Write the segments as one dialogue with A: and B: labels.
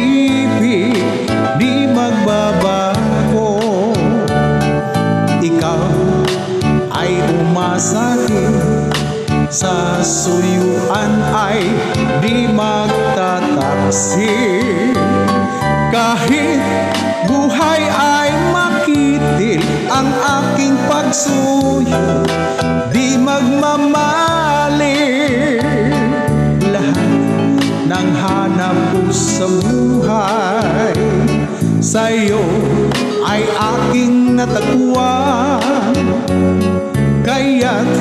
A: pag-ibig di magbabago. Ikaw ay umasahin, sa suyuan ay di magtataksi. Kahit buhay ay makitil, ang aking pagsuyo di magmamali. Lahat ng hanap ko sa buhay sa'yo ay aking natagpuan. Kaya't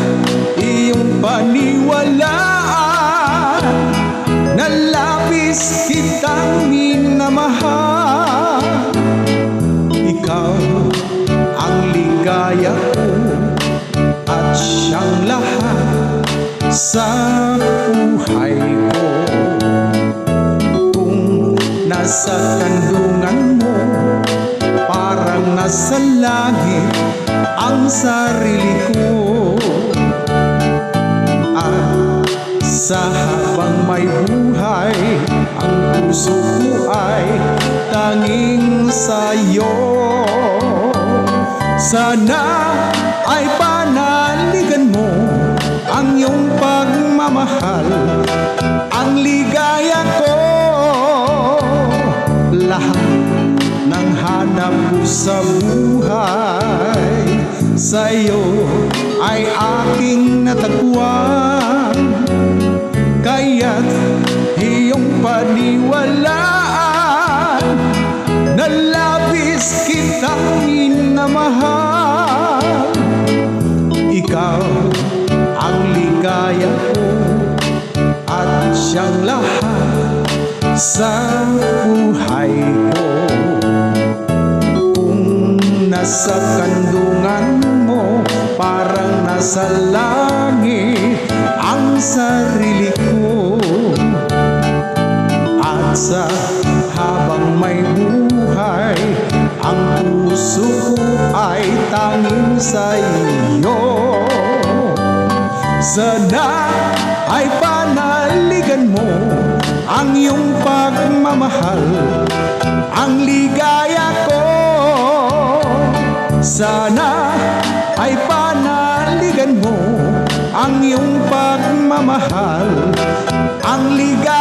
A: iyong paniwalaan, na labis kitang minamahal. Ikaw ang ligaya ko at siyang lahat sa buhay ko. Kung nasa kandungan mo, parang nasa langit ang sarili ko. At sa habang may buhay, ang puso ko ay tanging sa'yo. Sana ay panaligan mo ang iyong pagmamahal, ang ligaya ko. Lahat ng hanap ko sa buhay sa'yo ay aking natagpuan. Kaya't iyong paniwalaan, na labis kitang minamahal. Ikaw ang ligaya ko at siyang lahat sa buhay ko. Kung nasa kandungan mo, parang nasa langit ang sarili ko. At sa habang may buhay, ang puso ko ay tanging sa'yo. Sana ay panaligan mo ang iyong pagmamahal, ang ligaya ko. Sana ay panaligan mo ang iyong pagmamahal, ang ligaya